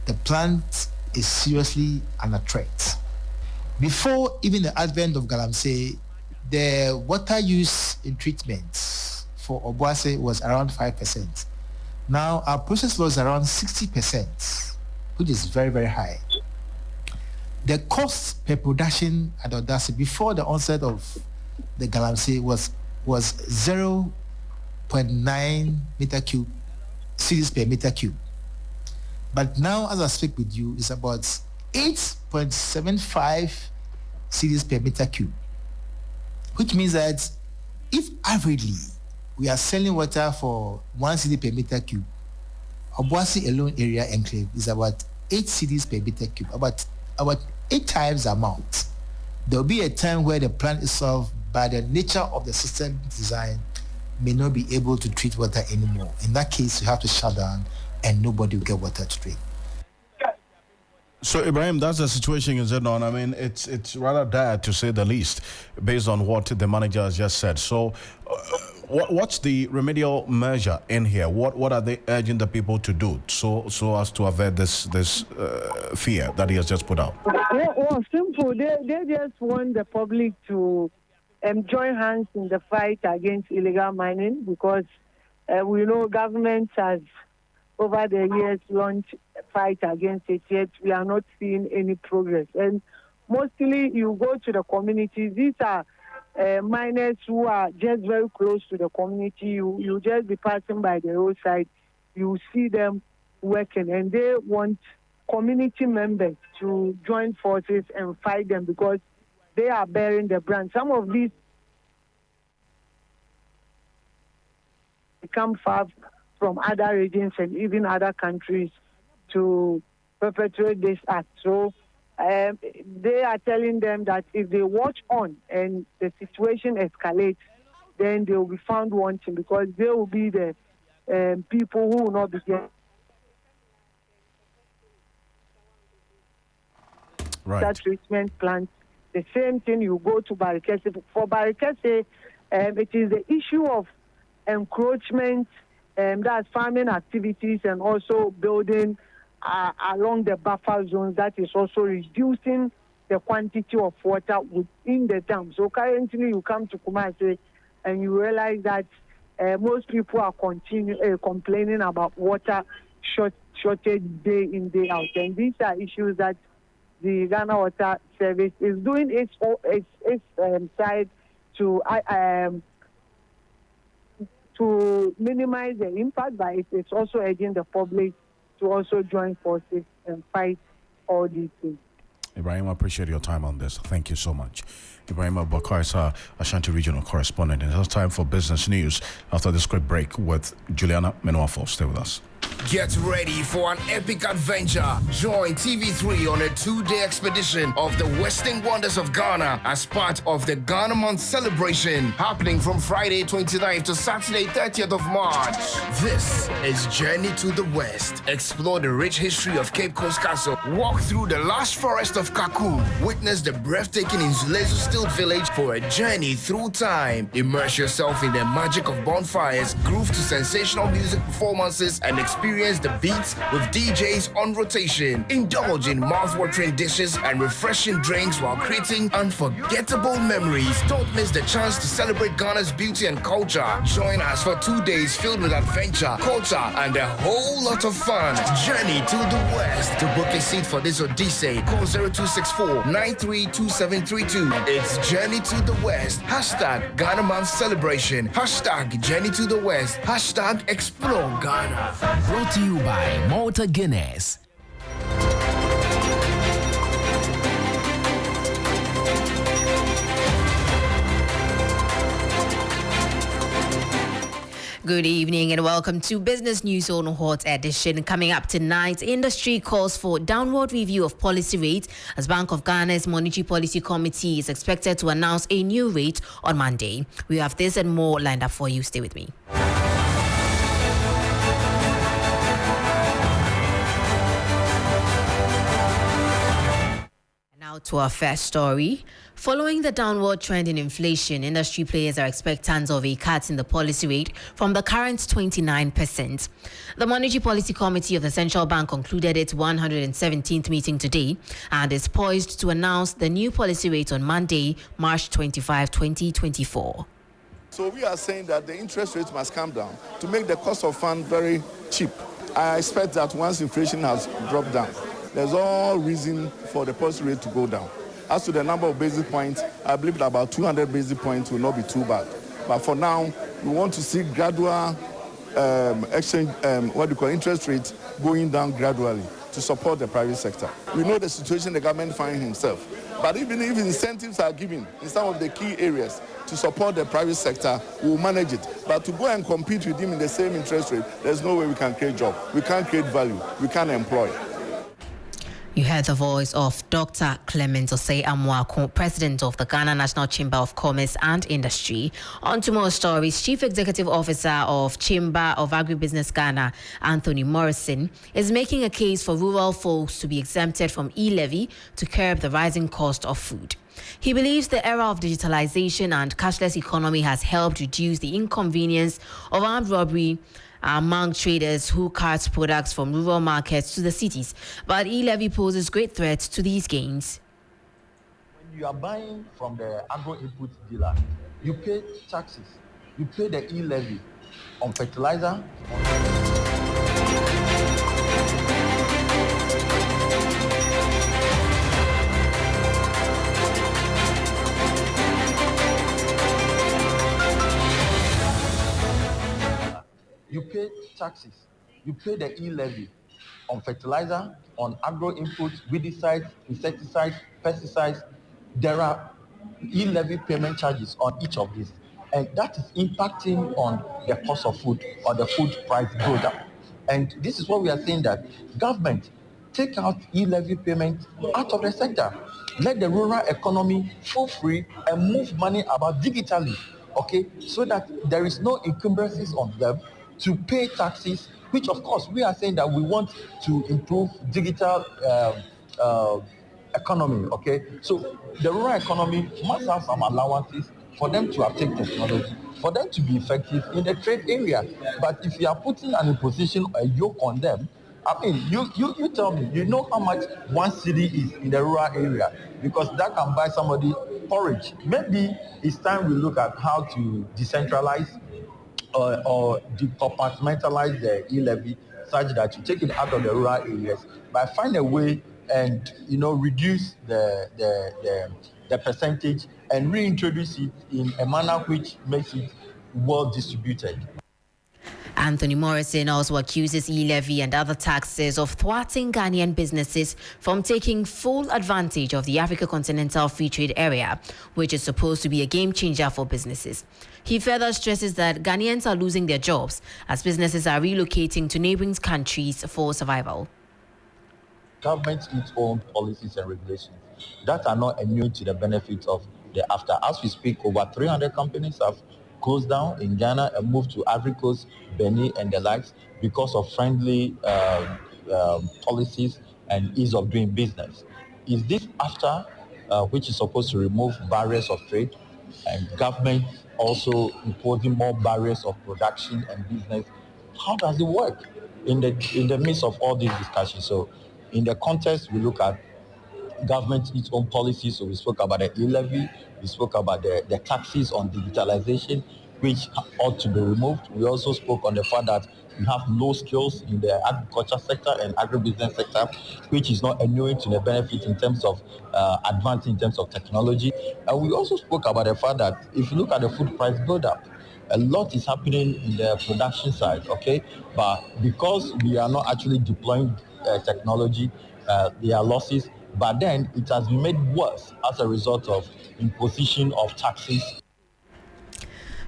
the plant is seriously under threat. Before even the advent of Galamsey, the water use in treatment for Obuasi was around 5%. Now our process loss is around 60%, which is very, very high. The cost per production at Odaso before the onset of the Galamsey was 0.9 meter cube, cedis per meter cube. But now, as I speak with you, it's about 8.75 cedis per meter cube, which means that if averagely we are selling water for 1 cedi per meter cube, Obuasi alone area enclave is about 8 cedis per meter cube, about 8 times the amount. There will be a time where the plant itself, by the nature of the system design, may not be able to treat water anymore. In that case, you have to shut down and nobody will get water to drink. So, Ibrahim, that's the situation, is it not? I mean, it's rather dire to say the least, based on what the manager has just said. So, what's the remedial measure in here? What are they urging the people to do so as to avert this fear that he has just put out? Well, simple. They just want the public to join hands in the fight against illegal mining, because we know government has over the years launched a fight against it, yet we are not seeing any progress. And mostly you go to the communities, these are miners who are just very close to the community. You just be passing by the roadside, you see them working, and they want community members to join forces and fight them because they are bearing the brand. Some of these come far from other regions and even other countries to perpetrate this act. So they are telling them that if they watch on and the situation escalates, then they will be found wanting, because they will be the people who will not be getting that treatment plant. The same thing, you go to Barikese. For Barikese, it is the issue of encroachment, that's farming activities, and also building along the buffer zones that is also reducing the quantity of water within the dam. So currently you come to Kumasi and you realize that most people are complaining about water shortage day in, day out. And these are issues that the Ghana Water Service is doing its side to minimize the impact, but it's also urging the public to also join forces and fight all these things. Ibrahim, I appreciate your time on this. Thank you so much. Ibrahim Abubakar is our Ashanti Regional Correspondent. It's time for business news after this quick break with Juliana Menuafo. Stay with us. Get ready for an epic adventure. Join TV3 on a 2-day expedition of the Western Wonders of Ghana as part of the Ghana Month celebration, happening from Friday 29th to Saturday 30th of March. This is Journey to the West. Explore the rich history of Cape Coast Castle. Walk through the lush forest of Kaku. Witness the breathtaking Inzulezo Stilt Village for a journey through time. Immerse yourself in the magic of bonfires, groove to sensational music performances, and experience experience the beats with DJs on rotation. Indulge in mouth-watering dishes and refreshing drinks while creating unforgettable memories. Don't miss the chance to celebrate Ghana's beauty and culture. Join us for 2 days filled with adventure, culture, and a whole lot of fun. Journey to the West. To book a seat for this Odyssey, call 0264-932732. It's Journey to the West. Hashtag Ghana Month Celebration. Hashtag Journey to the West. Hashtag Explore Ghana. Brought to you by Malta Guinness. Good evening and welcome to Business News on Hot Edition. Coming up tonight, industry calls for downward review of policy rates as Bank of Ghana's Monetary Policy Committee is expected to announce a new rate on Monday. We have this and more lined up for you. Stay with me. Now to our first story. Following the downward trend in inflation, industry players are expectant of a cut in the policy rate from the current 29%. The Monetary Policy Committee of the Central Bank concluded its 117th meeting today and is poised to announce the new policy rate on Monday, March 25, 2024. So we are saying that the interest rate must come down to make the cost of fund very cheap. I expect that once inflation has dropped down, there's all reason for the policy rate to go down. As to the number of basis points, I believe that about 200 basis points will not be too bad. But for now, we want to see gradual interest rates going down gradually to support the private sector. We know the situation the government finds himself. But even if incentives are given in some of the key areas to support the private sector, we will manage it. But to go and compete with him in the same interest rate, there's no way we can create jobs. We can't create value. We can't employ. You heard the voice of Dr. Clement Osei Amwako, President of the Ghana National Chamber of Commerce and Industry. On to more stories. Chief Executive Officer of Chamber of Agribusiness Ghana, Anthony Morrison, is making a case for rural folks to be exempted from e-levy to curb the rising cost of food. He believes the era of digitalization and cashless economy has helped reduce the inconvenience of armed robbery among traders who cart products from rural markets to the cities. But e-levy poses great threats to these gains. When you are buying from the agro-input dealer, you pay taxes. You pay the e-levy on fertilizer. You pay taxes. You pay the e-levy on fertilizer, on agro-inputs, weedicides, insecticides, pesticides. There are e-levy payment charges on each of these. And that is impacting on the cost of food, or the food price go down. And this is what we are saying, that government take out e-levy payment out of the sector. Let the rural economy feel free and move money about digitally, okay? So that there is no encumbrances on them to pay taxes, which of course we are saying that we want to improve digital economy, okay? So the rural economy must have some allowances for them to uptake technology, for them to be effective in the trade area. But if you are putting an imposition, a yoke on them, I mean, you tell me, you know how much 1 cedi is in the rural area, because that can buy somebody porridge. Maybe it's time we look at how to decentralize or decompartmentalize the e-levy such that you take it out of the rural areas, but find a way and reduce the percentage and reintroduce it in a manner which makes it well distributed. Anthony Morrison also accuses e-levy and other taxes of thwarting Ghanaian businesses from taking full advantage of the Africa Continental Free Trade Area, which is supposed to be a game changer for businesses. He further stresses that Ghanaians are losing their jobs as businesses are relocating to neighboring countries for survival. Government its own policies and regulations that are not immune to the benefits of the after. As we speak, over 300 companies have closed down in Ghana and moved to Ivory Coast, Benin and the likes because of friendly policies and ease of doing business. Is this after which is supposed to remove barriers of trade, and government also imposing more barriers of production and business? How does it work? in the midst of all these discussions, so in the context, we look at government its own policies. So we spoke about the e-levy, we spoke about the taxes on digitalization, which ought to be removed. We also spoke on the fact that we have low skills in the agriculture sector and agribusiness sector, which is not inuring to the benefit in terms of advancing in terms of technology. And we also spoke about the fact that if you look at the food price build-up, a lot is happening in the production side, okay? But because we are not actually deploying technology, there are losses. But then it has been made worse as a result of imposition of taxes.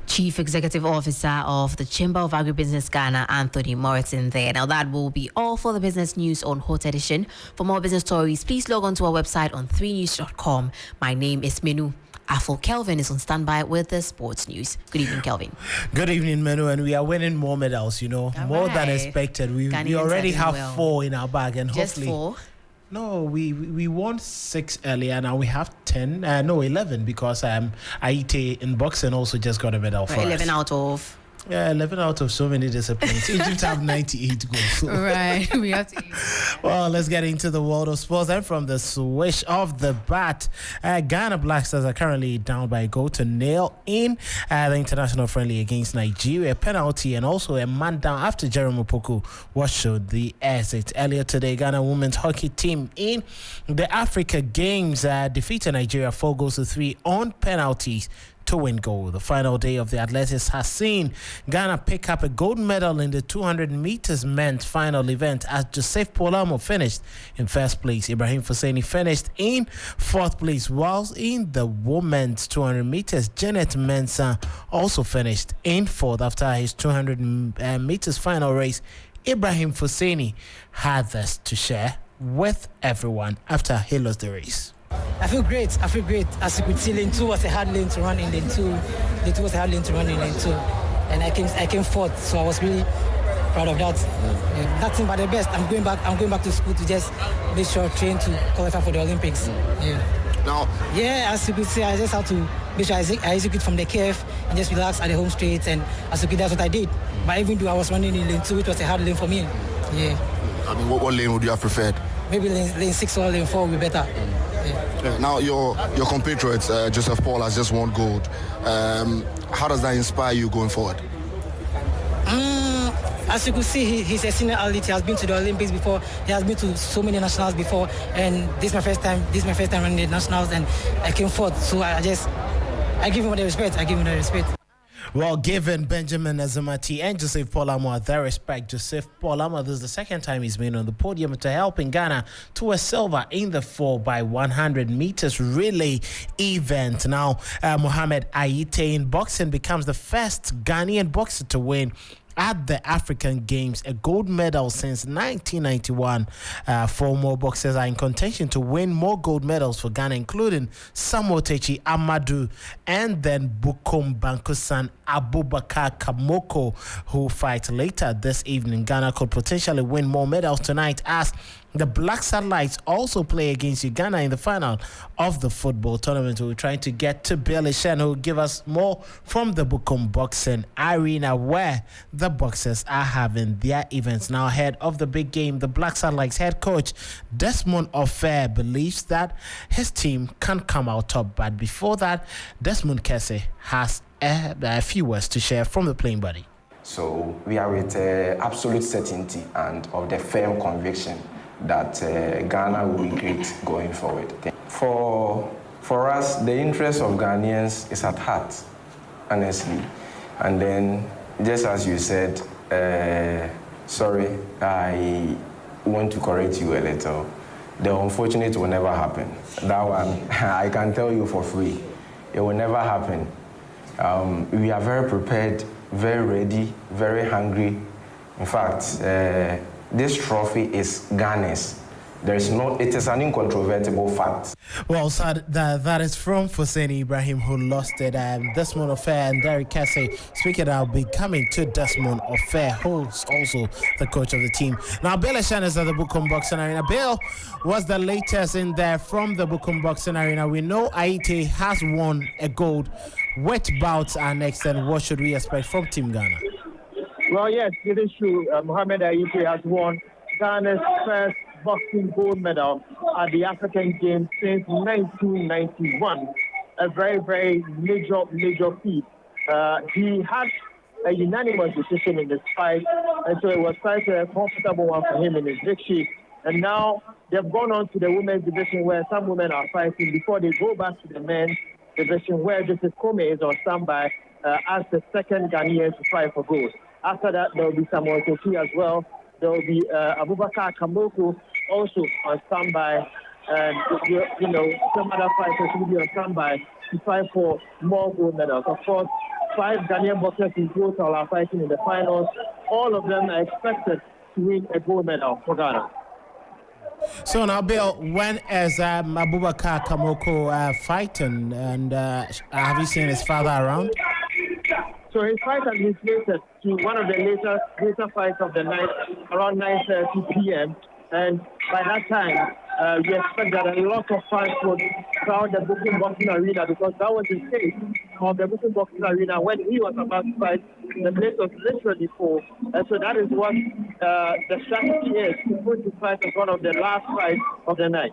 Chief Executive Officer of the Chamber of Agribusiness Ghana, Anthony Morrison there. Now that will be all for the business news on Hot Edition. For more business stories, please log on to our website on 3news.com. My name is Menu. Afo Kelvin is on standby with the sports news. Good evening, Kelvin. Good evening, Menu, and we are winning more medals, more than expected. We already have 4 in our bag, and just hopefully 4. No, we won 6 earlier. Now we have 10. 11 because Aite in boxing also just got a medal for 11 us. out of. Yeah, 11 out of so many disciplines. Egypt have 98 goals. Right, we have to. Well, let's get into the world of sports. And from the swish of the bat, Ghana Black Stars are currently down by a goal to nil in the international friendly against Nigeria. Penalty and also a man down after Jeremy Opoku was shown the exit. Earlier today, Ghana women's hockey team in the Africa Games defeated Nigeria 4-3 on penalties to win gold. The final day of the athletics has seen Ghana pick up a gold medal in the 200 meters men's final event as Joseph Polamo finished in first place. Ibrahim Fosseni finished in fourth place, whilst in the women's 200 meters, Janet Mensah also finished in fourth after his 200 meters final race. Ibrahim Fosseni had this to share with everyone after he lost the race. I feel great. As you could see, lane 2 was a hard lane to run in lane 2. Lane 2 was a hard lane to run in lane 2. And I came fourth, so I was really proud of that. Yeah, nothing but the best. I'm going back to school to just make sure train to qualify for the Olympics. Yeah. Now, as you could see, I just have to make sure I execute from the curve and just relax at the home straight. And as you could, that's what I did. But even though I was running in lane 2, it was a hard lane for me. Yeah. I mean, what lane would you have preferred? Maybe lane 6 or lane 4 would be better. Now, your compatriot, Joseph Paul, has just won gold. How does that inspire you going forward? As you could see, he's a senior athlete. He has been to the Olympics before. He has been to so many nationals before. And this is my first time running the nationals, and I came fourth. So I give him the respect. Well, given Benjamin Azamati and Joseph Polamo their respect, Joseph Polamo, this is the second time he's been on the podium to helping Ghana to a silver in the 4x100 meters relay event. Now, Mohamed Aite in boxing becomes the first Ghanaian boxer to win at the African Games, a gold medal since 1991. 4 more boxers are in contention to win more gold medals for Ghana, including Samuel Techi Amadou and then Bukom Bankusan Abubakar Kamoko, who fight later this evening. Ghana could potentially win more medals tonight as the Black Satellites also play against Uganda in the final of the football tournament. We're trying to get to Billy Shen, who will give us more from the Bukom Boxing Arena, where the boxers are having their events. Now, ahead of the big game, the Black Satellites head coach Desmond Ofair believes that his team can come out top. But before that, Desmond Kese has a few words to share from the playing body. So we are with absolute certainty and of the firm conviction that Ghana will be great going forward. For us, the interest of Ghanaians is at heart, honestly. And then, just as you said, sorry, I want to correct you a little. The unfortunate will never happen. That one, I can tell you for free. It will never happen. We are very prepared, very ready, very hungry. In fact, this trophy is Ghana's. It is an incontrovertible fact. Well, so that is from Fosseni Ibrahim, who lost it. Desmond Ofair and Derek Casey. Speaking, I'll be coming to Desmond Ofair, who's also the coach of the team. Now, Bill Eshan is at the Bukom Boxing Arena. Bill was the latest in there from the Bukom Boxing Arena. We know Aite has won a gold. Which bouts are next, and what should we expect from Team Ghana? Well, yes, it is true. Mohamed Ayife has won Ghana's first boxing gold medal at the African Games since 1991. A very, very major feat. He had a unanimous decision in this fight, and so it was quite a comfortable one for him in his victory. And now they've gone on to the women's division where some women are fighting before they go back to the men's division where Joseph Kome is on standby as the second Ghanaian to fight for gold. After that, there will be Samuel Kofi as well. There will be Abubakar Kamoko also on standby. And, some other fighters will be on standby to fight for more gold medals. Of course, 5 Ghanaian boxers in total are fighting in the finals. All of them are expected to win a gold medal for Ghana. So now, Bill, when is Abubakar Kamoko fighting? And have you seen his father around? So his fight has been slated to one of the later fights of the night, around 9:30 p.m. And by that time, we expect that a lot of fans would crowd the Booking Boxing Arena because that was the case of the Booking Boxing Arena when he was about to fight. The place was literally full. And so that is what the strategy is, to put the fight as one of the last fights of the night.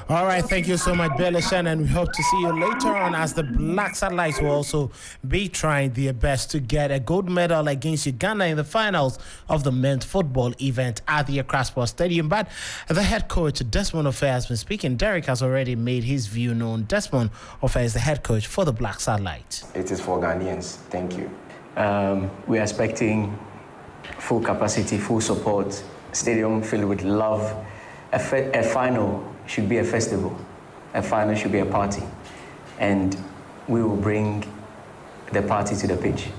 All right, thank you so much, Bill Shan, and we hope to see you later on as the Black Satellites will also be trying their best to get a gold medal against Uganda in the finals of the men's football event at the Accra Sports Stadium. But the head coach, Desmond Ofe, has been speaking. Derek has already made his view known. Desmond Ofe is the head coach for the Black Satellites. It is for Ghanaians. Thank you. We are expecting full capacity, full support, stadium filled with love. A final should be a festival. A final should be a party. And we will bring the party to the pitch.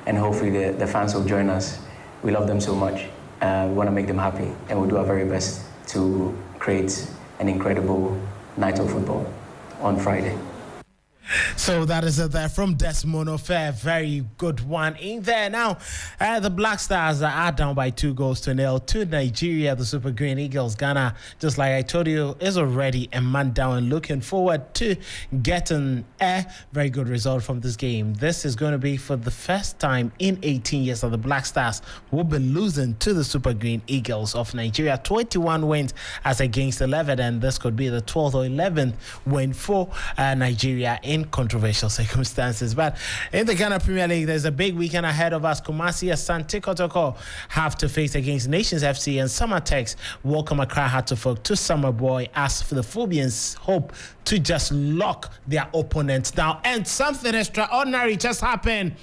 And hopefully the fans will join us. We love them so much. We want to make them happy. And we'll do our very best to create an incredible night of football on Friday. So that is it there from Desmond Ofe. Very good one in there. Now, the Black Stars are down by 2-0 to Nigeria. The Super Green Eagles, Ghana, just like I told you, is already a man down and looking forward to getting a very good result from this game. This is going to be for the first time in 18 years that the Black Stars will be losing to the Super Green Eagles of Nigeria. 21 wins as against 11, and this could be the 12th or 11th win for Nigeria in controversial circumstances. But in the Ghana Premier League, there's a big weekend ahead of us. Kumasi Asante Kotoko have to face against Nations FC, and Summertex welcome Accra Hatterfolk to Summer Boy as for the Phobians hope to just lock their opponents down. And something extraordinary just happened.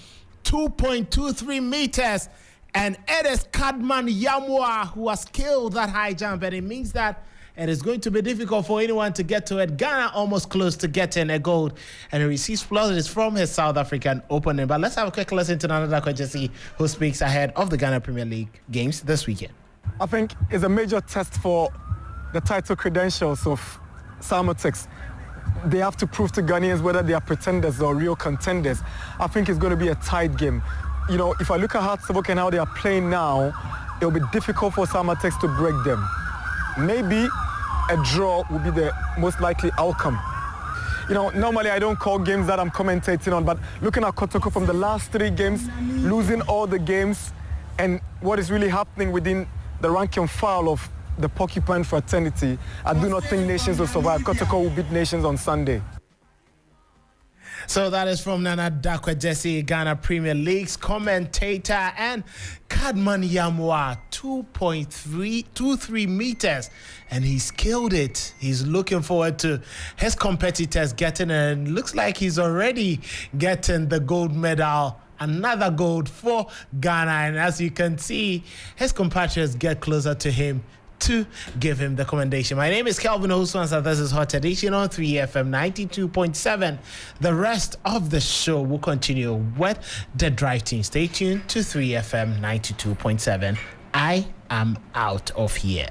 2.23 meters, and it is Kadman Yamwa who has killed that high jump, and it means that it is going to be difficult for anyone to get to it. Ghana almost close to getting a gold, and he receives applause from his South African opponent. But let's have a quick listen to Nana Dakwajesi, who speaks ahead of the Ghana Premier League games this weekend. I think it's a major test for the title credentials of Summertex. They have to prove to Ghanaians whether they are pretenders or real contenders. I think it's going to be a tight game. You know, if I look at Hartsburg and how they are playing now, it'll be difficult for Summertex to break them. Maybe a draw will be the most likely outcome. You know, normally I don't call games that I'm commentating on, but looking at Kotoko from the last 3 games, losing all the games, and what is really happening within the rank and file of the Porcupine fraternity, I do not think Nations will survive. Kotoko will beat Nations on Sunday. So that is from Nana Dakwajesi, Ghana Premier League's commentator, and Kadman Yamwa, 2.323 meters, and he's killed it. He's looking forward to his competitors getting it, and looks like he's already getting the gold medal. Another gold for Ghana, and as you can see, his compatriots get closer to him to give him the commendation. My name is Kelvin Oswans, and this is Hot Edition on 3FM 92.7. The rest of the show will continue with the Drive Team. Stay tuned to 3FM 92.7. I am out of here.